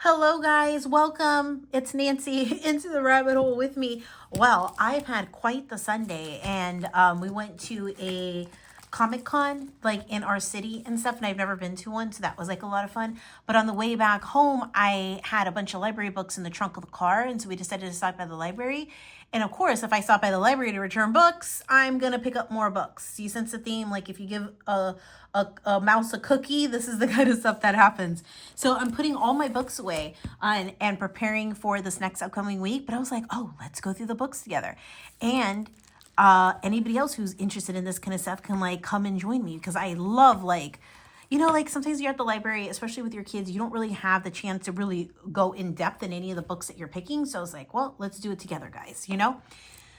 Hello guys, welcome. It's Nancy into the rabbit hole with me. Well, I've had quite the Sunday and we went to a Comic Con like in our city and stuff, and I've never been to one, so that was like a lot of fun. But on the way back home, I had a bunch of library books in the trunk of the car, and so we decided to stop by the library. And of course, if I stop by the library to return books, I'm gonna pick up more books. You sense the theme? Like if you give a mouse a cookie, this is the kind of stuff that happens. So I'm putting all my books away and preparing for this next upcoming week. But I was like, oh, let's go through the books together. And anybody else who's interested in this kind of stuff can like come and join me, because I love like sometimes you're at the library, especially with your kids, you don't really have the chance to really go in depth in any of the books that you're picking. So I was like, well, let's do it together, guys.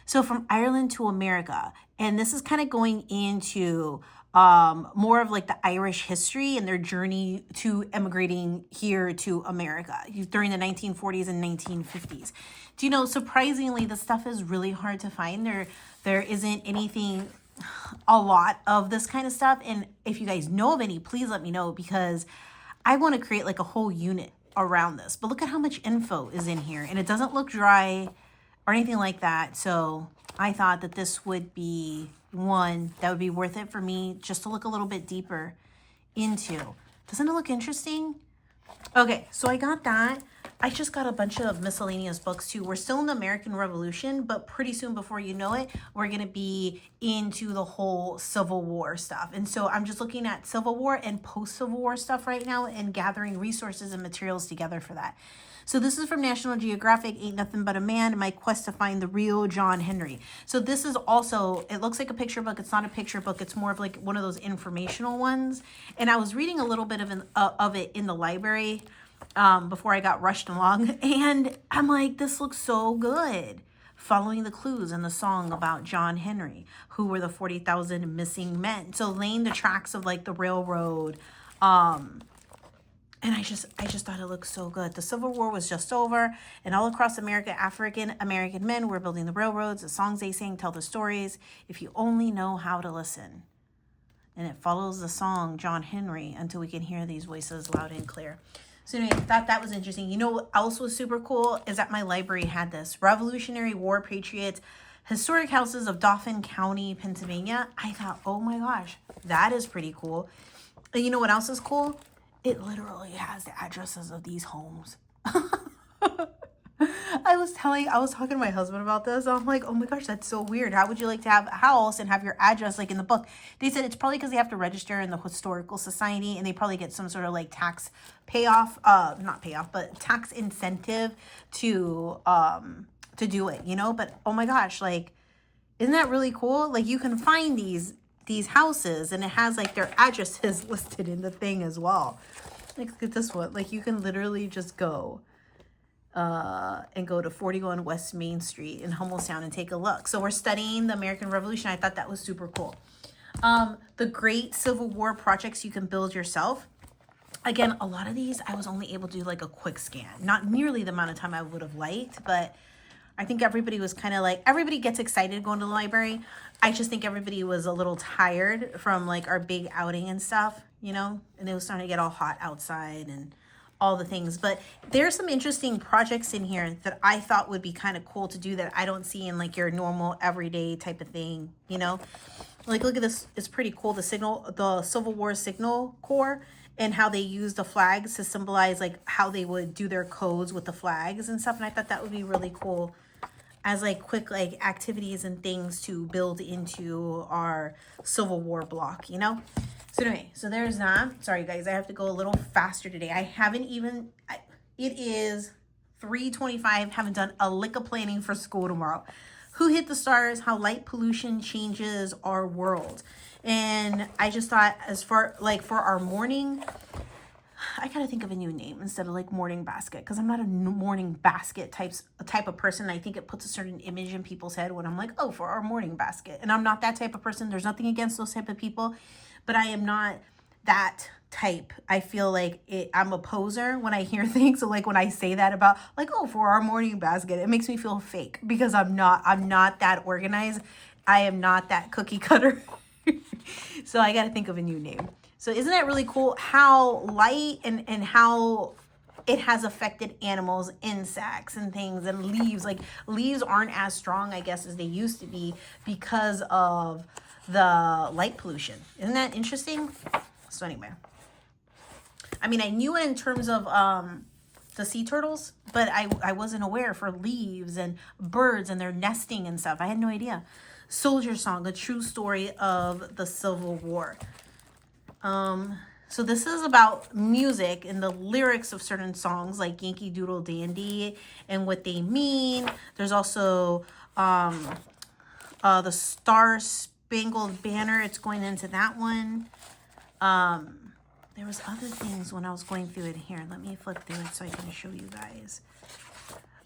So from Ireland to America, and this is kind of going into more of like the Irish history and their journey to immigrating here to America during the 1940s and 1950s. Do you know, surprisingly, the stuff is really hard to find. There isn't anything, a lot of this kind of stuff. And if you guys know of any, please let me know, because I want to create like a whole unit around this. But look at how much info is in here, and it doesn't look dry or anything like that. So I thought that this would be one that would be worth it for me just to look a little bit deeper into. Doesn't it look interesting? Okay, so I got that. I just got a bunch of miscellaneous books too. We're still in the American Revolution, but pretty soon, before you know it, we're going to be into the whole Civil War stuff. And so I'm just looking at Civil War and post-Civil War stuff right now and gathering resources and materials together for that. So this is from National Geographic, Ain't Nothing But a Man, My Quest to Find the Real John Henry. So this is also, it looks like a picture book. It's not a picture book. It's more of like one of those informational ones. And I was reading a little bit of it in the library before I got rushed along. And I'm like, this looks so good. Following the clues in the song about John Henry, who were the 40,000 missing men. So laying the tracks of like the railroad, and I just thought it looked so good. The Civil War was just over, and all across America, African American men were building the railroads. The songs they sang tell the stories, if you only know how to listen. And it follows the song John Henry until we can hear these voices loud and clear. So anyway, I thought that was interesting. You know what else was super cool is that my library had this Revolutionary War Patriots Historic Houses of Dauphin County, Pennsylvania. I thought, oh my gosh, that is pretty cool. And you know what else is cool? It literally has the addresses of these homes. I was talking to my husband about this. I'm like, oh my gosh, that's so weird. How would you like to have a house and have your address like in the book? They said it's probably because they have to register in the Historical Society, and they probably get some sort of like tax payoff, not payoff, but tax incentive to do it, But oh my gosh, like, isn't that really cool? Like, you can find these houses, and it has like their addresses listed in the thing as well. Like, look at this one. Like, you can literally just go and go to 41 West Main Street in Hummelstown and take a look. So we're studying the American Revolution. I thought that was super cool. The great Civil War projects you can build yourself. Again, a lot of these I was only able to do like a quick scan. Not nearly the amount of time I would have liked, but I think everybody was kind of like, everybody gets excited going to the library. I just think everybody was a little tired from like our big outing and stuff, and it was starting to get all hot outside and all the things. But there's some interesting projects in here that I thought would be kind of cool to do that I don't see in like your normal everyday type of thing, Like, look at this. It's pretty cool. The Civil War Signal Corps, and how they use the flags to symbolize like how they would do their codes with the flags and stuff. And I thought that would be really cool as like quick like activities and things to build into our Civil War block, So anyway, so there's that. Sorry guys, I have to go a little faster today. It is 3:25, haven't done a lick of planning for school tomorrow. Who hit the stars? How light pollution changes our world. And I just thought, as far like for our morning, I gotta think of a new name instead of like morning basket, because I'm not a morning basket type of person. I think it puts a certain image in people's head when I'm like, oh, for our morning basket. And I'm not that type of person. There's nothing against those type of people, but I am not that type. I feel like I'm a poser when I hear things. So like when I say that about like, oh, for our morning basket, it makes me feel fake, because I'm not that organized. I am not that cookie cutter. So I got to think of a new name. So isn't that really cool how light and how it has affected animals, insects, and things, and leaves. Like, leaves aren't as strong, I guess, as they used to be because of the light pollution. Isn't that interesting? So anyway, I mean, I knew it in terms of the sea turtles, but I wasn't aware for leaves and birds and their nesting and stuff. I had no idea. Soldier Song, a true story of the Civil War. So this is about music and the lyrics of certain songs like Yankee Doodle Dandy and what they mean. There's also the Star Spangled Banner. It's going into that one. There was other things when I was going through it here. Let me flip through it so I can show you guys.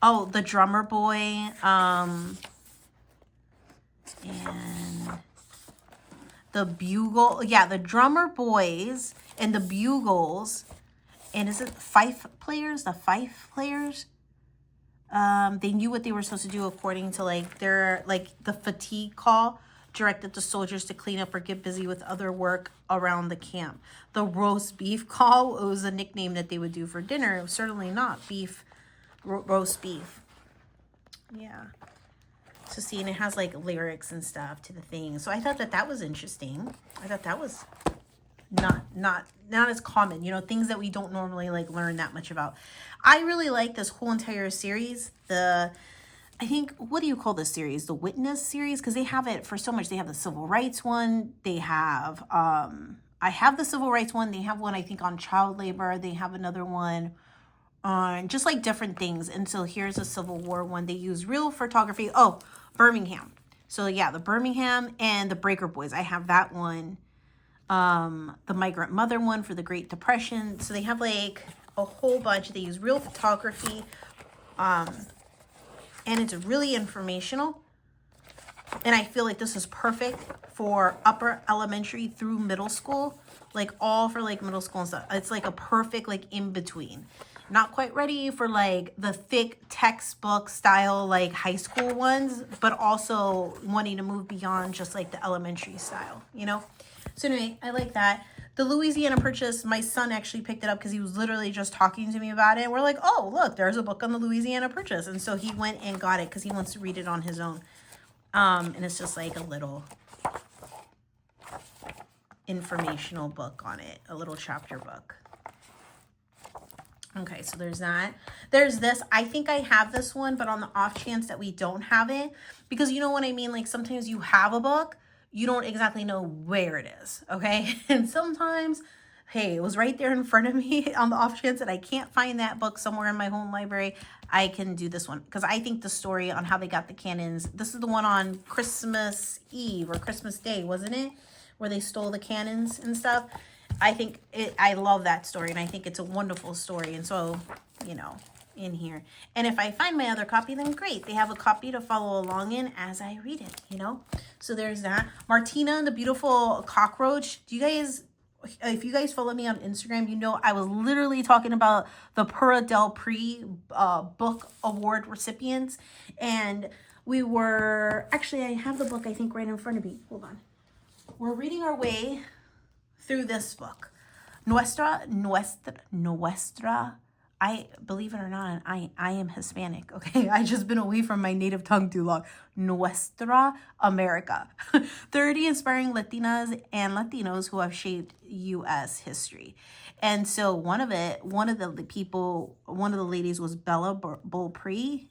Oh, the Drummer Boy. And the Bugle. Yeah, the Drummer Boys and the Bugles. And is it fife players? The fife players? They knew what they were supposed to do according to like their the fatigue call directed the soldiers to clean up or get busy with other work around the camp. The roast beef call was a nickname that they would do for dinner. It was certainly not beef, roast beef. Yeah. So see, and it has like lyrics and stuff to the thing. So I thought that was interesting. I thought that was not as common, you know, things that we don't normally like learn that much about. I really like this whole entire series. I think, what do you call this series? The Witness series? Because they have it for so much. They have the Civil Rights one. They have, I have the Civil Rights one. They have one, I think, on child labor. They have another one on just like different things. And so here's a Civil War one. They use real photography. Oh, Birmingham. So yeah, the Birmingham and the Breaker Boys. I have that one. The Migrant Mother one for the Great Depression. So they have like a whole bunch. They use real photography. And it's really informational. And I feel like this is perfect for upper elementary through middle school. Like all for like middle school and stuff. It's like a perfect like in between. Not quite ready for like the thick textbook style like high school ones. But also wanting to move beyond just like the elementary style, you know? So anyway, I like that. The Louisiana Purchase, my son actually picked it up because he was literally just talking to me about it. And we're like, oh, look, there's a book on the Louisiana Purchase. And so he went and got it because he wants to read it on his own. And it's just like a little informational book on it, a little chapter book. Okay, so there's that. There's this. I think I have this one, but on the off chance that we don't have it, because you know what I mean? Like sometimes you have a book, you don't exactly know where it is, okay? And sometimes, hey, it was right there in front of me. On the off chance that I can't find that book somewhere in my home library, I can do this one. Because I think the story on how they got the cannons, this is the one on Christmas Eve or Christmas Day, wasn't it? Where they stole the cannons and stuff. I love that story, and I think it's a wonderful story. And so, you know, in here. And if I find my other copy, then great. They have a copy to follow along in as I read it, you know? So there's that. Martina and the Beautiful Cockroach. Do you guys, if you guys follow me on Instagram, you know I was literally talking about the Pura del Prix book award recipients. And we were, actually I have the book I think right in front of me. Hold on. We're reading our way through this book. Nuestra. I believe it or not, I am Hispanic, okay? I just been away from my native tongue too long. Nuestra America. 30 inspiring Latinas and Latinos who have shaped U.S. history. And so one of the ladies was Bella Beaupre.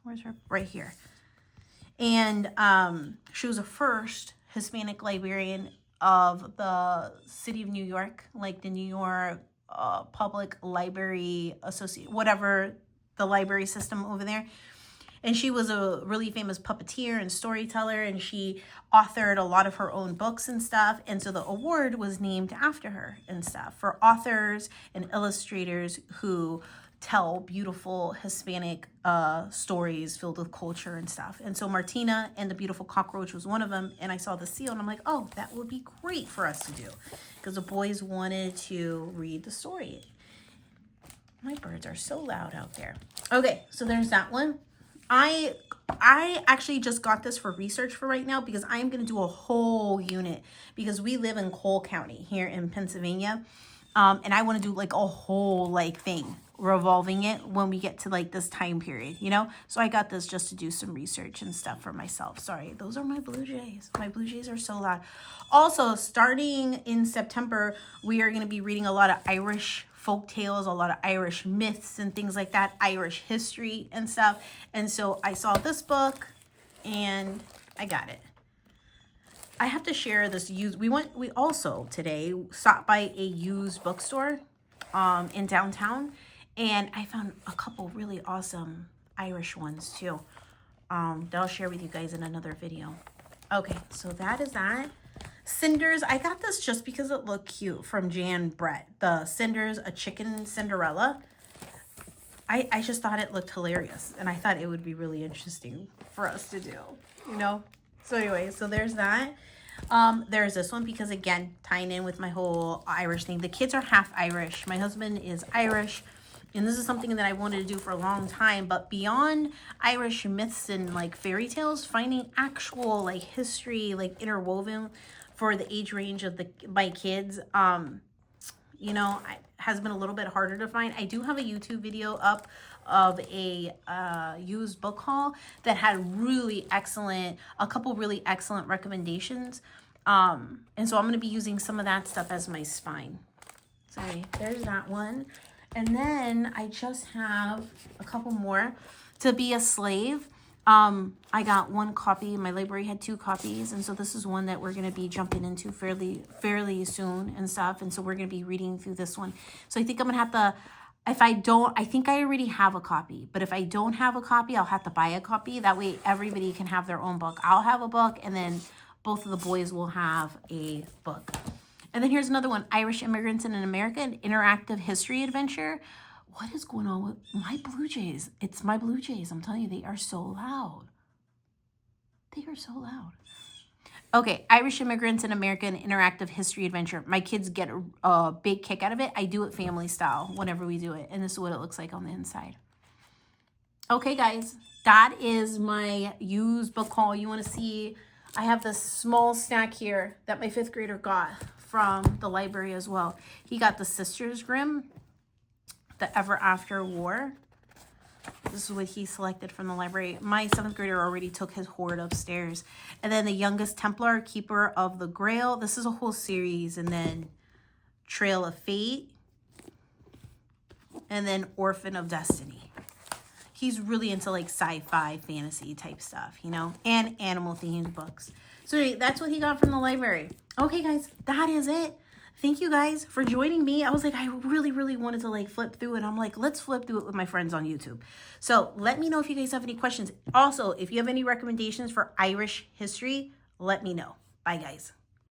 Where's her? Right here. And she was the first Hispanic librarian of the city of New York, like the New York Public Library Association, whatever the library system over there. And she was a really famous puppeteer and storyteller, and she authored a lot of her own books and stuff. And so the award was named after her and stuff for authors and illustrators who tell beautiful Hispanic stories filled with culture and stuff. And so Martina and the Beautiful Cockroach was one of them. And I saw the seal and I'm like, oh, that would be great for us to do, because the boys wanted to read the story. My birds are so loud out there. Okay, so there's that one. I actually just got this for research for right now, because I'm going to do a whole unit, because we live in Cole County here in Pennsylvania. And I want to do like a whole like thing revolving it when we get to like this time period, you know? So I got this just to do some research and stuff for myself. Sorry, those are my blue jays. My blue jays are so loud. Also, starting in September, we are going to be reading a lot of Irish folk tales, a lot of Irish myths and things like that, Irish history and stuff. And so I saw this book and I got it. I have to share this used. We also today stopped by a used bookstore in downtown, and I found a couple really awesome Irish ones too that I'll share with you guys in another video. Okay, so that is that. Cinders, I got this just because it looked cute from Jan Brett. The Cinders, a chicken Cinderella. I just thought it looked hilarious, and I thought it would be really interesting for us to do, you know? So anyway, so there's that. There's this one because, again, tying in with my whole Irish thing. The kids are half Irish. My husband is Irish, and this is something that I wanted to do for a long time. But beyond Irish myths and, like, fairy tales, finding actual, like, history, like, interwoven for the age range of my kids, you know, has been a little bit harder to find. I do have a YouTube video up of a used book haul that had a couple really excellent recommendations. And so I'm going to be using some of that stuff as my spine. Sorry, there's that one. And then I just have a couple more. To Be a Slave. I got one copy. My library had 2 copies, and so this is one that we're going to be jumping into fairly soon and stuff. And so we're going to be reading through this one. So I think I'm going to have to, I think I already have a copy, but if I don't have a copy, I'll have to buy a copy. That way everybody can have their own book. I'll have a book, and then both of the boys will have a book. And then here's another one, Irish Immigrants in America, an interactive history adventure. What is going on with my blue jays? It's my blue jays. I'm telling you, they are so loud. They are so loud. Okay, Irish Immigrants in America, an interactive history adventure. My kids get a big kick out of it. I do it family style whenever we do it. And this is what it looks like on the inside. Okay, guys, that is my used book haul. You want to see, I have this small snack here that my 5th grader got from the library as well. He got the Sisters Grimm, the Ever After War. This is what he selected from the library. My 7th grader already took his hoard upstairs. And then The Youngest Templar, Keeper of the Grail. This is a whole series. And then Trail of Fate. And then Orphan of Destiny. He's really into like sci-fi, fantasy type stuff, you know, and animal themed books. So that's what he got from the library. Okay, guys, that is it. Thank you guys for joining me. I was like, I really wanted to like flip through it. I'm like, let's flip through it with my friends on YouTube. So let me know if you guys have any questions. Also, if you have any recommendations for Irish history, let me know. Bye, guys.